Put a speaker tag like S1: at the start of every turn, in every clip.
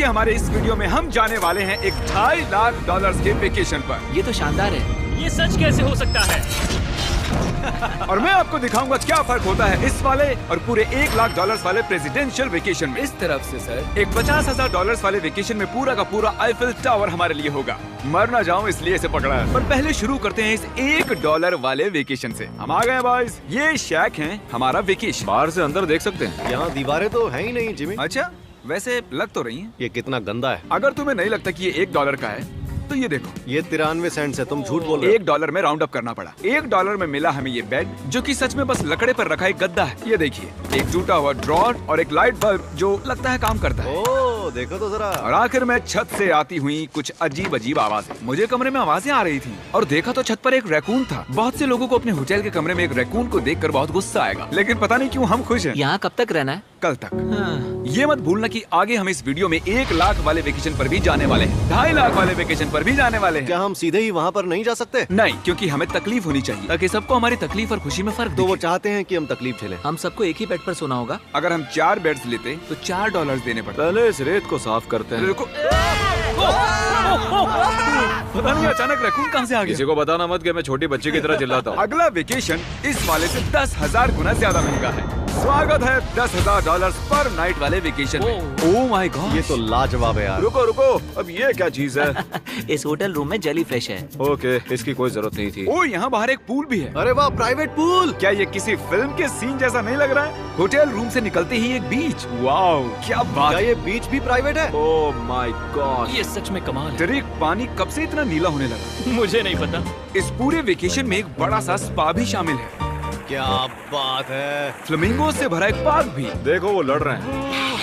S1: क्योंकि हमारे इस वीडियो में हम जाने वाले हैं एक $2.5 लाख के वेकेशन पर।
S2: ये तो शानदार है।
S3: ये सच कैसे हो सकता है?
S1: और मैं आपको दिखाऊंगा क्या फर्क होता है इस वाले और पूरे $1 लाख वाले प्रेसिडेंशियल वेकेशन में।
S2: इस तरफ से सर
S1: एक $50,000 वाले वेकेशन में पूरा का पूरा आईफिल टावर हमारे लिए होगा। मर ना जाऊं इसलिए इसे पकड़ा है। पर पहले शुरू करते हैं इस $1 वाले वेकेशन से। हम आ गए बॉयज। ये शैक है हमारा वेकेशन।
S4: बाहर से अंदर देख सकते हैं।
S5: यहाँ दीवारें तो है ही नहीं जिमी।
S1: अच्छा, वैसे लग तो रही हैं।
S5: ये कितना गंदा है।
S1: अगर तुम्हें नहीं लगता कि ये $1 का है तो ये देखो,
S5: ये 93 सेंट्स है। तुम झूठ बोल रहे हो।
S1: $1 में राउंड अप करना पड़ा। $1 में मिला हमें ये बेड, जो कि सच में बस लकड़े पर रखा एक गद्दा है। ये देखिए, एक टूटा हुआ ड्रॉर और एक लाइट बल्ब जो लगता है काम करता है।
S5: ओह, देखो तो जरा।
S1: और आखिर में छत से आती हुई कुछ अजीब अजीब आवाजें। मुझे कमरे में आवाजें आ रही थी और देखा तो छत पर एक रैकून था। बहुत से लोगों को अपने होटल के कमरे में एक रैकून को देखकर बहुत गुस्सा आएगा, लेकिन पता नहीं क्यों हम खुश हैं।
S2: यहाँ कब तक रहना है?
S1: कल तक। ये मत भूलना कि आगे हम इस वीडियो में $1 लाख वाले वेकेशन पर भी जाने वाले हैं, $2.5 लाख वाले वेकेशन पर भी जाने वाले हैं।
S5: क्या हम सीधे ही वहाँ पर नहीं जा सकते?
S1: नहीं, क्योंकि हमें तकलीफ होनी चाहिए ताकि सबको हमारी तकलीफ और खुशी में फर्क
S5: तो वो
S1: दिखे।
S5: चाहते हैं कि हम तकलीफ झेलें।
S2: हम सबको एक ही बेड पर सोना होगा।
S1: अगर हम 4 बेड्स लेते तो $4 देने पड़ते।
S4: पहले इस रेत को साफ करते हैं।
S1: रुको। पता नहीं अचानक रैकून कहाँ से आ गया।
S4: किसी को बताना मत कि मैं छोटी बच्ची की तरह चिल्लाता हूँ।
S1: अगला वेकेशन इस वाले से 10,000 गुना ज्यादा महंगा है। स्वागत है $10,000 पर नाइट वाले वेकेशन में। ओह माय गॉड,
S5: ये तो लाजवाब है यार।
S4: रुको रुको, अब ये क्या चीज है?
S2: इस होटल रूम में जेली फिश है।
S4: ओके, इसकी कोई जरूरत नहीं थी।
S1: ओह, यहाँ बाहर एक पूल भी है।
S5: अरे वाह, प्राइवेट पूल।
S1: क्या ये किसी फिल्म के सीन जैसा नहीं लग रहा है? होटल रूम से निकलते ही एक बीच। वाओ, क्या बात
S5: क्या
S1: है।
S5: ये बीच भी प्राइवेट है?
S4: ओह माय गॉड,
S3: ये सच में कमाल है।
S1: डरेक, पानी कब से इतना नीला होने लगा?
S3: मुझे नहीं पता।
S1: इस पूरे वेकेशन में एक बड़ा सा स्पा भी शामिल है।
S5: क्या बात है।
S1: फ्लेमिंगो से भरा एक पार्क भी
S4: देखो वो लड़ रहे हैं।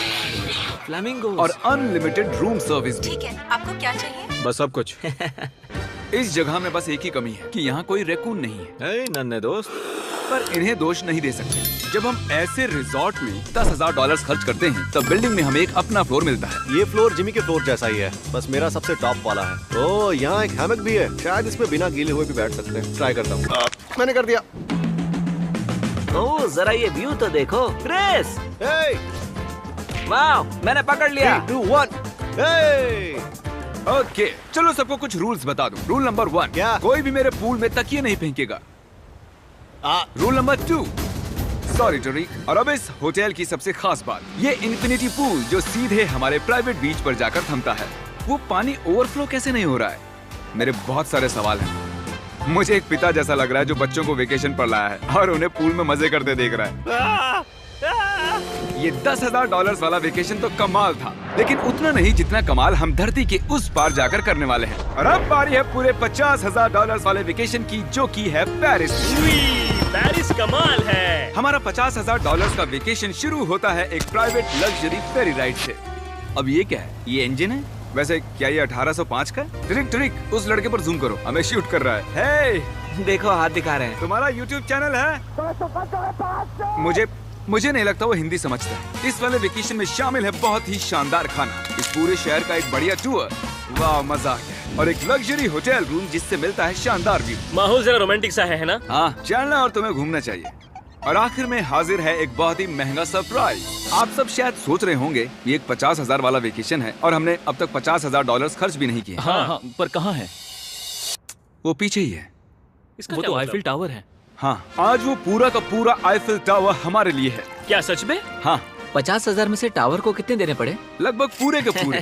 S2: फ्लेमिंगो
S1: और अनलिमिटेड रूम सर्विस भी।
S6: ठीक है, आपको क्या चाहिए?
S4: बस सब कुछ।
S1: इस जगह में बस एक ही कमी है कि यहाँ कोई रैकून नहीं है।
S4: हे नन्हे दोस्त,
S1: पर इन्हें दोष नहीं दे सकते। जब हम ऐसे रिजॉर्ट में $10,000 खर्च करते हैं तब बिल्डिंग में हमें एक अपना फ्लोर मिलता है।
S5: ये फ्लोर जिमी के फ्लोर जैसा ही है, बस मेरा सबसे टॉप वाला है। ओह, यहाँ एक हैमक भी है। शायद इसमें बिना गीले हुए भी बैठ सकते हैं। ट्राई करता हूँ। मैंने कर दिया।
S2: ओह, जरा ये व्यू तो देखो। क्रिस,
S5: Hey,
S2: वाह, मैंने पकड़ लिया।
S5: 3, 2, 1. Hey!
S1: ओके, चलो सबको कुछ रूल्स बता दूं। रूल नंबर 1,
S5: क्या?
S1: कोई भी मेरे पूल में तकिए नहीं फेंकेगा। रूल नंबर 2, सॉरी टरीक। और अब इस होटल की सबसे खास बात, ये इन्फिनिटी पूल जो सीधे हमारे प्राइवेट बीच पर जाकर थमता है। वो पानी ओवरफ्लो कैसे नहीं हो रहा है? मेरे बहुत सारे सवाल हैं। मुझे एक पिता जैसा लग रहा है जो बच्चों को वेकेशन पर लाया है और उन्हें पूल में मजे करते देख रहा है। ये $10,000 वाला वेकेशन तो कमाल था, लेकिन उतना नहीं जितना कमाल हम धरती के उस पार जाकर करने वाले हैं। और अब बारी है पूरे $50,000 वाले वेकेशन की, जो की है पेरिस।
S3: पेरिस कमाल है।
S1: हमारा $50,000 का वेकेशन शुरू होता है एक प्राइवेट लग्जरी फेरी राइड से। अब ये क्या है? ये इंजन है? वैसे क्या ये 1805 का है? ट्रिक ट्रिक, उस लड़के पर जूम करो, हमें शूट कर रहा है। हे,
S2: देखो हाथ दिखा रहे हैं।
S1: तुम्हारा YouTube चैनल है? मुझे नहीं लगता वो हिंदी समझता है। इस वाले वेकेशन में शामिल है बहुत ही शानदार खाना, इस पूरे शहर का एक बढ़िया टूर, वाह मजा आ गया, और एक लग्जरी होटल रूम जिससे मिलता है शानदार व्यू।
S3: माहौल जरा रोमांटिक सा है ना?
S1: हाँ, चलना और तुम्हें घूमना चाहिए। और आखिर में हाजिर है एक बहुत ही महंगा सरप्राइज। आप सब शायद सोच रहे होंगे ये एक 50,000 वाला वेकेशन है और हमने अब तक $50,000 खर्च भी नहीं किए।
S3: हाँ, पर कहाँ है?
S1: वो पीछे ही है।
S3: इसका वो तो आईफिल टावर है।
S1: हाँ, आज वो पूरा का पूरा आईफिल टावर हमारे लिए है।
S3: क्या सच में?
S1: हाँ,
S2: 50,000 में से टावर को कितने देने पड़े?
S1: लगभग पूरे के पूरे।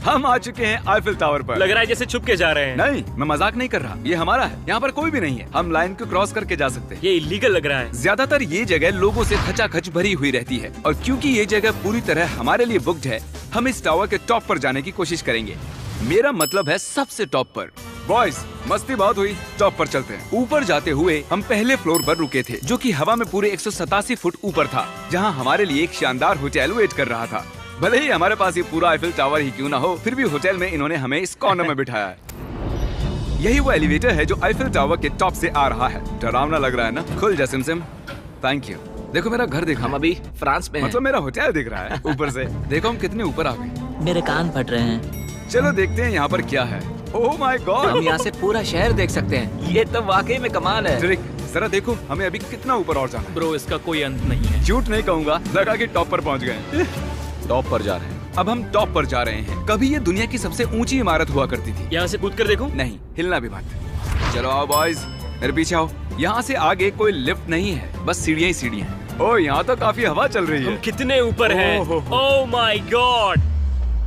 S1: हम आ चुके हैं आईफिल टावर पर।
S3: लग रहा है जैसे छुप के जा रहे हैं।
S1: नहीं, मैं मजाक नहीं कर रहा, ये हमारा है। यहाँ पर कोई भी नहीं है, हम लाइन को क्रॉस करके जा सकते हैं।
S3: ये इलीगल लग रहा है।
S1: ज्यादातर ये जगह लोगों से खचाखच भरी हुई रहती है, और क्योंकि ये जगह पूरी तरह हमारे लिए बुक्ड है, हम इस टावर के टॉप पर जाने की कोशिश करेंगे। मेरा मतलब है सबसे टॉप पर। बॉयज, मस्ती बहुत हुई, टॉप पर चलते हैं। ऊपर जाते हुए हम पहले फ्लोर पर रुके थे, जो कि हवा में पूरे 187 फुट ऊपर था, जहां हमारे लिए एक शानदार होटल वेट कर रहा था। भले ही हमारे पास ये पूरा आईफिल टावर ही क्यों ना हो, फिर भी होटल में इन्होंने हमें इस कॉर्नर में बिठाया है। यही वो एलिवेटर है जो आईफिल टावर के टॉप से आ रहा है। डरावना लग रहा है ना? खुल जा सिमसिम। Thank you. देखो मेरा घर दिख रहा
S2: हम
S1: है।
S2: अभी फ्रांस में हैं।
S1: मतलब मेरा होटल दिख रहा है ऊपर से। देखो हम कितने ऊपर आ गए।
S2: मेरे कान फट रहे हैं।
S1: चलो देखते हैं यहाँ पर क्या है। ओह माय
S2: हम
S1: गॉड,
S2: यहाँ से पूरा शहर देख सकते हैं। ये तो वाकई में कमाल है।
S1: ट्रिक, जरा देखो हमें अभी कितना ऊपर और जाना है।
S3: ब्रो, इसका कोई अंत नहीं है।
S1: झूठ नहीं कहूँगा, लगा कि टॉप पर पहुँच गए।
S4: टॉप पर जा रहे हैं।
S1: अब हम टॉप पर जा रहे हैं। कभी ये दुनिया की सबसे ऊंची इमारत हुआ करती थी।
S3: यहाँ से कूद कर देखो।
S1: नहीं, हिलना भी मत। चलो आओ बॉयज, मेरे पीछे आओ। यहाँ से आगे कोई लिफ्ट नहीं है, बस सीढ़ियाँ ही सीढ़ियाँ हैं। ओह, यहाँ तो काफी हवा चल रही है।
S3: हम कितने ऊपर हैं? Oh my god,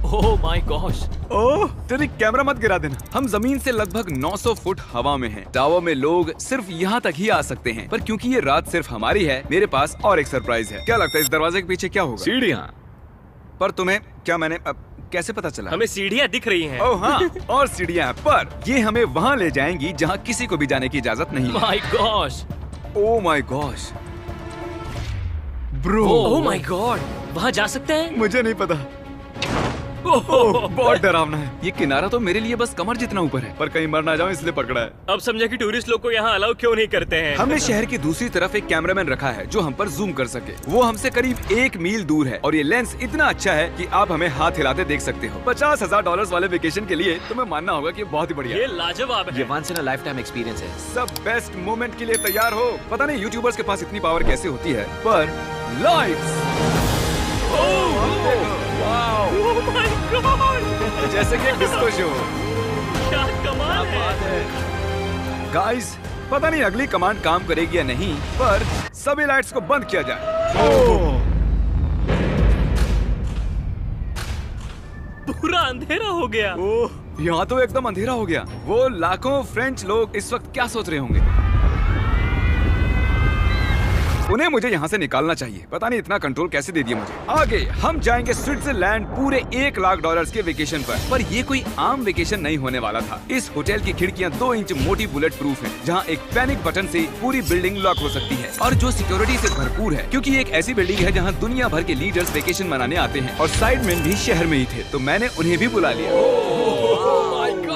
S2: oh my gosh.
S1: Oh, तेरी कैमरा मत गिरा देना। हम जमीन से लगभग 900 फुट हवा में हैं। टावर में लोग सिर्फ यहाँ तक ही आ सकते हैं, पर क्योंकि ये रात सिर्फ हमारी है, मेरे पास और एक सरप्राइज है। क्या लगता है इस दरवाजे के पीछे क्या होगा?
S4: सीढ़ियाँ।
S1: पर तुम्हें क्या मैंने कैसे पता चला?
S3: हमें सीढ़ियाँ दिख रही हैं।
S1: ओह हाँ, और सीढ़ियाँ, पर ये हमें वहाँ ले जाएंगी जहाँ किसी को भी जाने की इजाजत नहीं है।
S2: My gosh.
S1: Oh my gosh bro.
S3: Oh my God, वहाँ जा सकते हैं?
S1: मुझे नहीं पता। ओह, बहुत डरावना है। ये किनारा तो मेरे लिए बस कमर जितना ऊपर है, पर कहीं मर ना जाऊं इसलिए पकड़ा है।
S3: अब समझा कि टूरिस्ट लोग को यहाँ अलाउ क्यों नहीं करते हैं।
S1: हमने शहर की दूसरी तरफ एक कैमरामैन रखा है जो हम पर जूम कर सके। वो हमसे करीब 1 मील दूर है और ये लेंस इतना अच्छा है कि आप हमें हाथ हिलाते देख सकते हो। $50,000 वाले वेकेशन के लिए तुम्हें मानना होगा कि बहुत ही बढ़िया
S3: ये
S1: है।
S3: लाजवाब है।
S2: ये once in a lifetime experience है।
S1: सब बेस्ट मोमेंट के लिए तैयार हो। पता नहीं यूट्यूबर्स के पास इतनी पावर कैसे होती है, पर लाइट्स,
S3: ओह माय गॉड,
S1: जैसे कि एक डिस्को शो।
S3: क्या कमाल है।
S1: गाइस, पता नहीं अगली कमांड काम करेगी या नहीं, पर सभी लाइट्स को बंद किया जाए।
S3: पूरा अंधेरा हो गया।
S1: ओह, यहाँ तो एकदम अंधेरा हो गया। वो लाखों फ्रेंच लोग इस वक्त क्या सोच रहे होंगे? उन्हें मुझे यहाँ से निकालना चाहिए। पता नहीं इतना कंट्रोल कैसे दे दिया मुझे। आगे हम जाएंगे स्विट्जरलैंड पूरे $1 लाख के वेकेशन पर ये कोई आम वेकेशन नहीं होने वाला था। इस होटल की खिड़कियाँ 2 इंच मोटी बुलेट प्रूफ हैं, जहाँ एक पैनिक बटन से पूरी बिल्डिंग लॉक हो सकती है, और जो सिक्योरिटी से भरपूर है, क्योंकि ये एक ऐसी बिल्डिंग है जहाँ दुनिया भर के लीडर्स वेकेशन मनाने आते हैं। और साइडमैन भी शहर में ही थे, तो मैंने उन्हें भी बुला लिया।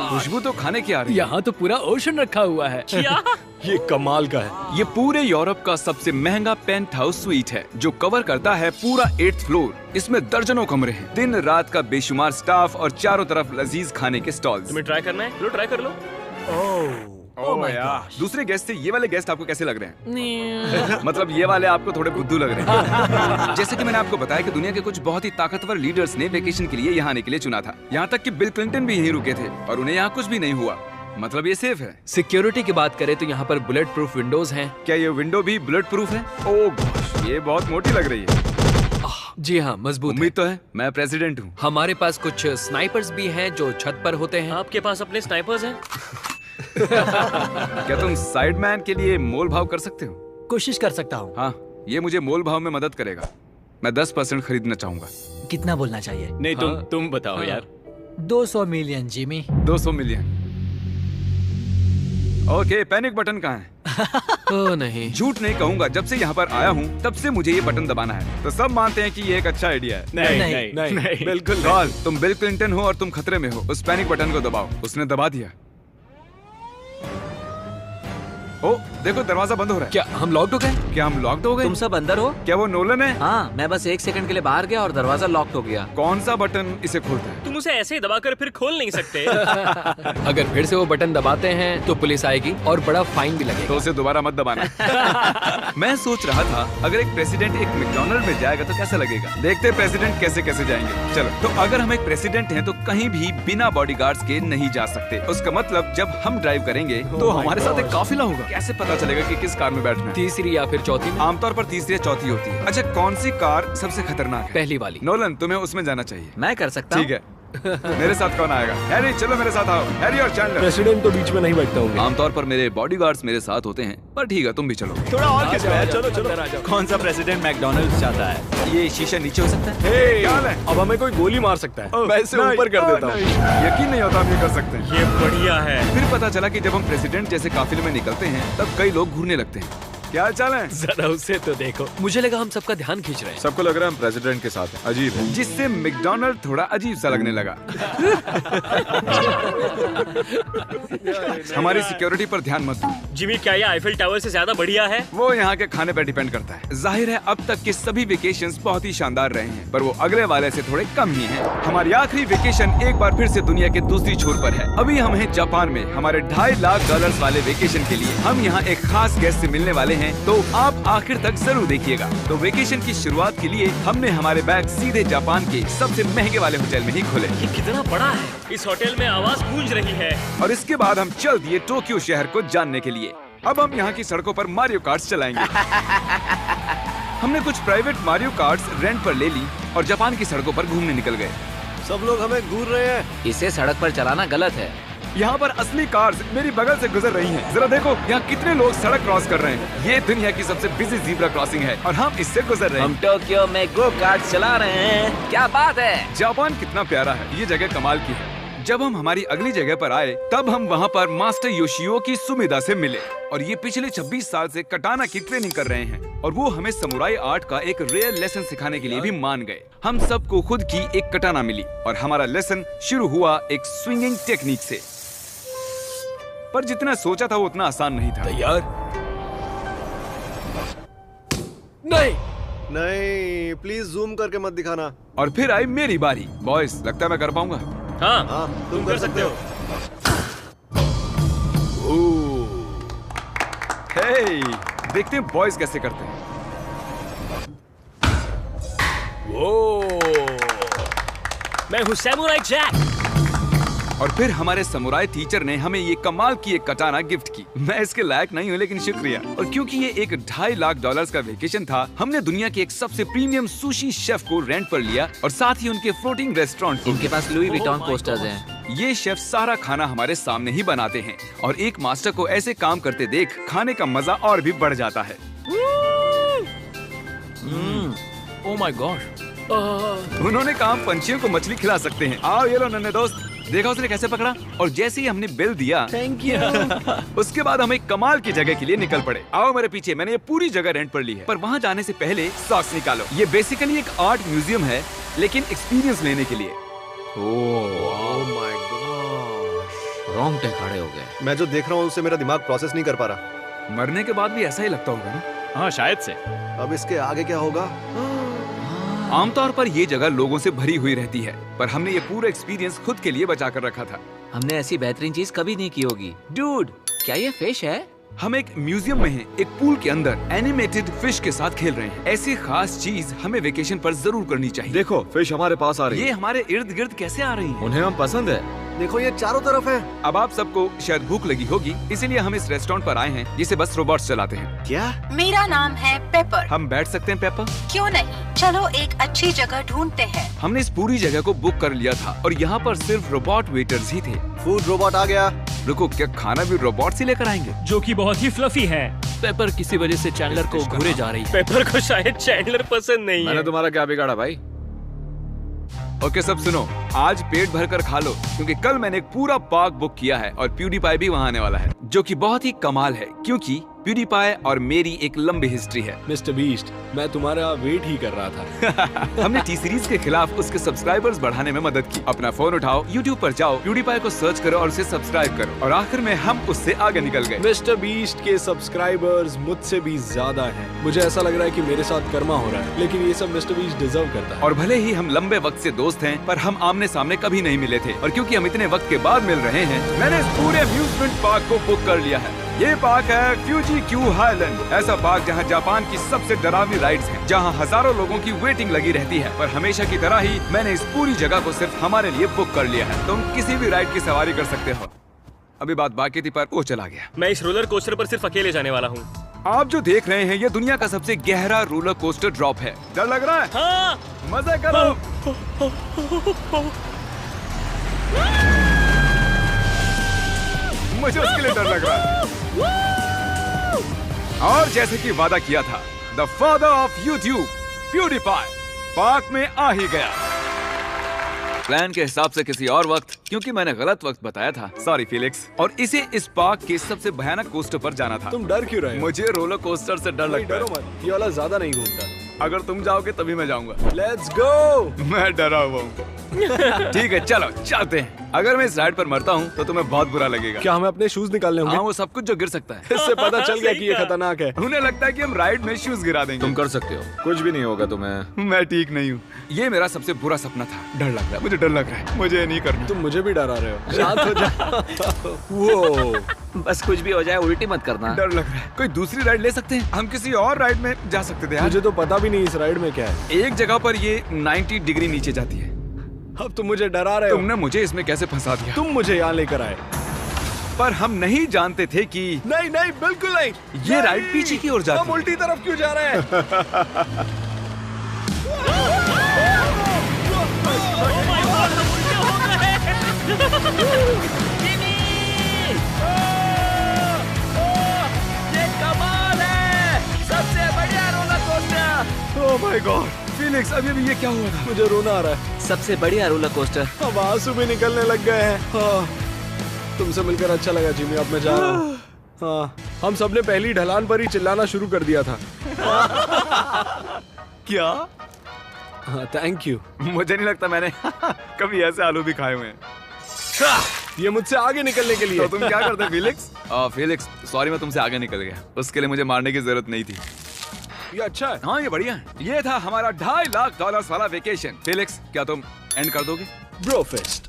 S1: खुशबू तो खाने की आ रही है।
S2: यहाँ तो पूरा ओशन रखा हुआ है।
S3: क्या?
S5: ये कमाल का है।
S1: ये पूरे यूरोप का सबसे महंगा पेंट हाउस स्वीट है, जो कवर करता है पूरा 8th फ्लोर। इसमें दर्जनों कमरे हैं, दिन रात का बेशुमार स्टाफ और चारों तरफ लजीज खाने के स्टॉल्स।
S3: तुम्हें ट्राई करना है? लो ट्राई कर लो।
S1: ओह यार, दूसरे गेस्ट से ये वाले गेस्ट आपको कैसे लग रहे हैं? मतलब ये वाले आपको थोड़े बुद्धू लग रहे हैं। जैसे कि मैंने आपको बताया कि दुनिया के कुछ बहुत ही ताकतवर लीडर्स ने वेकेशन के लिए यहाँ आने के लिए चुना था। यहाँ तक कि बिल क्लिंटन भी यहीं रुके थे और उन्हें यहाँ कुछ भी नहीं हुआ। मतलब ये सेफ है।
S2: सिक्योरिटी की बात करें तो यहाँ पर बुलेट प्रूफ विंडोज हैं।
S1: क्या ये विंडो भी बुलेट प्रूफ है? ओह गॉश, ये बहुत मोटी लग रही है।
S2: जी हाँ, मजबूत है।
S1: उम्मीद तो है, मैं प्रेसिडेंट हूँ।
S2: हमारे पास कुछ स्नाइपर्स भी हैं जो छत पर होते हैं।
S3: आपके पास अपने स्नाइपर्स हैं?
S1: क्या तुम साइडमैन के लिए मोल भाव कर सकते हो?
S2: कोशिश कर सकता हूँ।
S1: हाँ, ये मुझे मोल भाव में मदद करेगा। मैं 10% खरीदना चाहूंगा।
S2: कितना बोलना चाहिए?
S3: नहीं, तुम बताओ यार।
S2: 200 million Jimmy.
S1: 200 million. Okay, panic button कहाँ है?
S2: ओह नहीं,
S1: झूठ नहीं कहूंगा, जब से यहाँ पर आया हूँ तब से मुझे ये बटन दबाना है। तो सब मानते हैं कि ये एक अच्छा आइडिया है।
S2: नहीं।
S1: बिल्कुल गॉल, तुम बिल क्लिंटन हो और तुम खतरे में हो। उस पैनिक बटन को दबाओ। उसने दबा दिया। ओ, देखो दरवाजा बंद हो रहा है।
S2: क्या हम लॉक्ड हो गए?
S1: क्या हम लॉक्ड हो गए?
S2: तुम सब अंदर हो?
S1: क्या वो नोलन है?
S2: हाँ, मैं बस 1 सेकंड के लिए बाहर गया और दरवाजा लॉक हो गया।
S1: कौन सा बटन इसे खोलता है?
S3: तुम उसे ऐसे ही दबाकर फिर खोल नहीं सकते।
S2: अगर फिर से वो बटन दबाते हैं तो पुलिस आएगी और बड़ा फाइन भी लगेगा।
S1: तो उसे दोबारा मत दबाना। मैं सोच रहा था अगर एक प्रेसिडेंट एक मैकडॉनल्ड में जाएगा तो कैसा लगेगा। देखते प्रेसिडेंट कैसे कैसे जाएंगे। चलो, तो अगर हम एक प्रेसिडेंट हैं तो कहीं भी बिना बॉडीगार्ड्स के नहीं जा सकते। उसका मतलब जब हम ड्राइव करेंगे तो हमारे साथ एक काफिला होगा। कैसे पता चलेगा कि किस कार में बैठना है?
S2: तीसरी या फिर चौथी में?
S1: आमतौर पर तीसरी या चौथी होती है। अच्छा, कौन सी कार सबसे खतरनाक है?
S2: पहली वाली।
S1: नोलन, तुम्हें उसमें जाना चाहिए।
S2: मैं कर सकता
S1: ठीक है। मेरे साथ कौन आएगा? हैरी, चलो मेरे साथ आओ। हैरी और चैंडलर।
S5: प्रेसिडेंट तो बीच में नहीं बैठता होंगे।
S1: आमतौर पर मेरे बॉडीगार्ड्स मेरे साथ होते हैं, पर ठीक है, तुम भी चलो।
S5: थोड़ा और खिंच रहा है। चलो।
S4: कौन सा प्रेसिडेंट मैकडॉनल्ड्स चाहता है?
S1: ये शीशा नीचे हो सकता है? क्या हाल है?
S5: अब हमें कोई गोली मार सकता है। मैं इसे ऊपर कर देता हूँ।
S1: यकीन नहीं होता हम ये कर सकते हैं।
S3: ये बढ़िया है।
S1: फिर पता चला कि जब हम प्रेसिडेंट जैसे काफिले में निकलते हैं तब कई लोग घूरने लगते हैं। क्या हाल चाल है?
S2: जरा उसे तो देखो। मुझे लगा हम सबका ध्यान खींच रहे हैं।
S4: सबको लग रहा है हम प्रेसिडेंट के साथ हैं। अजीब है।
S1: जिससे मैकडॉनल्ड थोड़ा अजीब सा लगने लगा। हमारी सिक्योरिटी पर ध्यान मत दो।
S3: जिमी, क्या ये आईफिल टावर से ज्यादा बढ़िया है?
S1: वो यहाँ के खाने पर डिपेंड करता है। जाहिर है अब तक के सभी वेकेशंस बहुत ही शानदार रहे हैं, पर वो अगले वाले से थोड़े कम ही हैं। हमारी आखिरी वेकेशन एक बार फिर से दुनिया के दूसरी छोर पर है। अभी हम हैं जापान में, हमारे $2.5 लाख वाले वेकेशन के लिए। हम यहाँ एक खास गेस्ट से मिलने वाले हैं हैं तो आप आखिर तक जरूर देखिएगा। तो वेकेशन की शुरुआत के लिए हमने हमारे बैग सीधे जापान के सबसे महंगे वाले होटल में ही खोले
S3: ये कितना बड़ा है। इस होटल में आवाज गूंज रही है।
S1: और इसके बाद हम चल दिए टोक्यो शहर को जानने के लिए। अब हम यहाँ की सड़कों पर मारियो कार्ट्स चलाएंगे। हमने कुछ प्राइवेट मारियो कार्ट्स रेंट पर ले ली और जापान की सड़कों पर घूमने निकल गए।
S5: सब लोग हमें घूर रहे हैं।
S2: इसे सड़क पर चलाना गलत है।
S1: यहाँ पर असली कार्स मेरी बगल से गुजर रही हैं। जरा देखो यहाँ कितने लोग सड़क क्रॉस कर रहे हैं। ये दुनिया की सबसे बिजी ज़ीब्रा क्रॉसिंग है और हम इससे गुजर रहे हैं।
S2: हम टोक्यो में गो कार्ट चला रहे हैं। क्या बात है।
S1: जापान कितना प्यारा है। ये जगह कमाल की है। जब हम हमारी अगली जगह पर आए तब हम वहाँ पर मास्टर योशियो की सुमिदा से मिले और ये पिछले 26 साल से कटाना की ट्रेनिंग कर रहे हैं और वो हमें समुराई आर्ट का एक रेयर लेसन सिखाने के लिए भी मान गए। हम सबको खुद की एक कटाना मिली और हमारा लेसन शुरू हुआ एक स्विंगिंग टेक्निक से। पर जितना सोचा था वो उतना आसान नहीं था।
S2: तैयार? नहीं।
S5: नहीं, प्लीज जूम करके मत दिखाना।
S1: और फिर आई मेरी बारी। बॉयज, लगता है मैं कर पाऊंगा।
S3: हाँ, तुम कर सकते हो।
S1: हे, देखते हैं बॉयज कैसे करते हैं।
S3: मैं हूँ सैमुराई जैक।
S1: और फिर हमारे समुराई टीचर ने हमें ये कमाल की एक कटाना गिफ्ट की। मैं इसके लायक नहीं हूँ लेकिन शुक्रिया। और क्योंकि ये एक $2.5 लाख का वेकेशन था, हमने दुनिया के एक सबसे प्रीमियम सुशी शेफ को रेंट पर लिया और साथ ही उनके फ्लोटिंग रेस्टोरेंट।
S2: इनके पास लुई विटॉन पोस्टर्स हैं।
S1: ये शेफ सारा खाना हमारे सामने ही बनाते हैं और एक मास्टर को ऐसे काम करते देख खाने का मजा और भी बढ़ जाता है।
S2: ओह माय गॉड।
S1: उन्होंने कहा पंछियों को मछली खिला सकते हैं। आओ ये लो नन्हे दोस्त। देखा उसने कैसे पकड़ा। और जैसे ही हमने बिल दिया,
S2: थैंक यू।
S1: उसके बाद हम एक कमाल की जगह के लिए निकल पड़े। आओ मेरे पीछे। मैंने ये पूरी जगह रेंट पर ली है। पर वहाँ जाने से पहले सॉक्स निकालो। ये बेसिकली एक आर्ट म्यूजियम है लेकिन एक्सपीरियंस लेने के लिए।
S5: ओह माय गॉड,
S2: रोंगटे खड़े हो गए।
S5: मैं जो देख रहा हूँ उससे मेरा दिमाग प्रोसेस नहीं कर पा रहा।
S1: मरने के बाद भी ऐसा ही लगता होगा ना।
S3: हाँ, शायद से।
S5: अब इसके आगे क्या होगा?
S1: आमतौर पर ये जगह लोगों से भरी हुई रहती है, पर हमने ये पूरा एक्सपीरियंस खुद के लिए बचा कर रखा था।
S2: हमने ऐसी बेहतरीन चीज कभी नहीं की होगी। डूड, क्या ये फिश है?
S1: हम एक म्यूजियम में हैं, एक पूल के अंदर एनिमेटेड फिश के साथ खेल रहे हैं। ऐसी खास चीज हमें वेकेशन पर जरूर करनी चाहिए।
S4: देखो फिश हमारे पास आ रही
S1: ये
S4: है।
S1: हमारे इर्द गिर्द कैसे आ रही हैं?
S4: उन्हें हम पसंद है।
S5: देखो ये चारों तरफ है।
S1: अब आप सबको शायद भूख लगी होगी, इसीलिए हम इस रेस्टोरेंट पर आए हैं जिसे बस रोबोट्स चलाते हैं।
S5: क्या?
S6: मेरा नाम है पेपर।
S1: हम बैठ सकते हैं पेपर?
S6: क्यों नहीं, चलो एक अच्छी जगह ढूंढते हैं।
S1: हमने इस पूरी जगह को बुक कर लिया था और यहाँ पर सिर्फ रोबोट वेटर्स ही थे।
S5: फूड रोबोट आ गया।
S1: रुको, क्या खाना भी रोबोट से लेकर आएंगे?
S3: जो कि बहुत ही फ्लफी है।
S2: पेपर किसी वजह से चैंडलर को घूरे जा रही है।
S3: पेपर को शायद चैंडलर पसंद नहीं
S4: मैंने
S3: है।
S4: तुम्हारा क्या बिगाड़ा भाई?
S1: ओके सब सुनो, आज पेट भर कर खा लो क्योंकि कल मैंने एक पूरा पार्क बुक किया है और प्यूडीपाई भी वहाँ आने वाला है, जो कि बहुत ही कमाल है क्योंकि प्यूडीपाई और मेरी एक लंबी हिस्ट्री है।
S7: मिस्टर बीस्ट, मैं तुम्हारा वेट ही कर रहा था।
S1: हमने टी सीरीज के खिलाफ उसके सब्सक्राइबर्स बढ़ाने में मदद की। अपना फोन उठाओ, YouTube पर जाओ, प्यूडीपाई को सर्च करो और उसे सब्सक्राइब करो और आखिर में हम उससे आगे निकल गए।
S7: मिस्टर बीस्ट के सब्सक्राइबर्स मुझसे भी ज्यादा हैं। मुझे ऐसा लग रहा है कि मेरे साथ कर्मा हो रहा है, लेकिन ये सब मिस्टर बीस्ट डिजर्व करता है।
S1: और भले ही हम लंबे वक्त से दोस्त हैं, पर हम आमने सामने कभी नहीं मिले थे और क्योंकि हम इतने वक्त के बाद मिल रहे हैं, मैंने इस पूरे अम्यूजमेंट पार्क को बुक कर लिया है। ये पार्क है फ्यूजी क्यू हाईलैंड, ऐसा पार्क जहाँ जापान की सबसे डरावनी राइड्स हैं, जहाँ हजारों लोगों की वेटिंग लगी रहती है। पर हमेशा की तरह ही मैंने इस पूरी जगह को सिर्फ हमारे लिए बुक कर लिया है। तुम किसी भी राइड की सवारी कर सकते हो। अभी बात बाकी थी पर वो चला गया।
S3: मैं इस रोलर कोस्टर पर सिर्फ अकेले जाने वाला हूँ।
S1: आप जो देख रहे हैं ये दुनिया का सबसे गहरा रोलर कोस्टर ड्रॉप है। डर लग रहा है?
S3: हाँ।
S1: मजे करो। मुझे उसके लिए डर लग रहा है। और जैसे कि वादा किया था, the father of YouTube PewDiePie park में आ ही गया। प्लान के हिसाब से किसी और वक्त, क्योंकि मैंने गलत वक्त बताया था, सॉरी फिलिक्स। और इसे इस पार्क के सबसे भयानक कोस्टर पर जाना था।
S7: तुम डर क्यों रहे हो?
S1: मुझे रोलर कोस्टर से डर लगता
S7: डरो
S1: है।
S7: मत, ये वाला ज्यादा नहीं घूमता।
S1: अगर तुम जाओगे तभी मैं जाऊंगा।
S7: Let's go.
S1: मैं डरा हुआ हूँ। ठीक है चलो चलते हैं। अगर मैं इस राइड पर मरता हूँ तो तुम्हें बहुत बुरा लगेगा।
S7: क्या हमें अपने शूज निकालने
S1: हाँ,
S7: होंगे?
S1: वो सब कुछ जो गिर सकता है।
S7: इससे पता चल गया कि ये खतरनाक है।
S1: उन्हें लगता है कि हम राइड में शूज गिरा देंगे।
S4: तुम कर सकते हो, कुछ भी नहीं होगा तुम्हें।
S1: मैं ठीक नहीं हूँ। ये मेरा सबसे बुरा सपना था। डर लग रहा है, मुझे डर लग रहा है। मुझे नहीं करना।
S7: तुम मुझे भी डरा रहे हो। शांत हो जा। वो
S4: बस कुछ भी हो जाए उल्टी मत करना।
S1: डर लग रहा है। कोई दूसरी राइड ले सकते हैं? हम किसी और राइड में जा सकते थे यार।
S7: मुझे तो पता भी नहीं इस राइड में क्या है।
S1: एक जगह पर ये 90 डिग्री नीचे जाती है।
S7: अब तुम मुझे डरा रहे हो।
S1: तुमने मुझे इसमें कैसे फंसा दिया?
S7: तुम मुझे यहाँ लेकर आए।
S1: पर हम नहीं जानते थे कि
S7: नहीं नहीं बिल्कुल नहीं।
S1: ये राइड पीछे की ओर जाती
S7: हम
S1: है।
S7: उल्टी तरफ क्यों जा रहे हैं?
S1: ओह माय गॉड फीलिक्स, अभी ये क्या हुआ था?
S7: मुझे रोना आ रहा है।
S4: सबसे बढ़िया रोलर कोस्टर।
S7: अब आंसू भी निकलने लग गए हैं। हाँ, तुमसे मिलकर अच्छा लगा जिमी। अब मैं जा रहा हूँ। हाँ, हम सबने पहली ढलान पर ही चिल्लाना शुरू कर दिया था।
S1: क्या?
S7: हाँ, थैंक यू।
S1: मुझे नहीं लगता मैंने कभी ऐसे आलू भी खाए हुए हैं।
S7: ये मुझसे आगे निकलने के लिए।
S1: तो तुम क्या करते फीलिक्स? फीलिक्स सॉरी, मैं तुमसे आगे निकल गया। उसके लिए मुझे मारने की जरूरत नहीं थी।
S7: ये अच्छा है।
S1: हाँ ये बढ़िया है। ये था हमारा $2.5 लाख वाला वेकेशन। फीलिक्स क्या तुम एंड कर दोगे?
S7: Bro fest.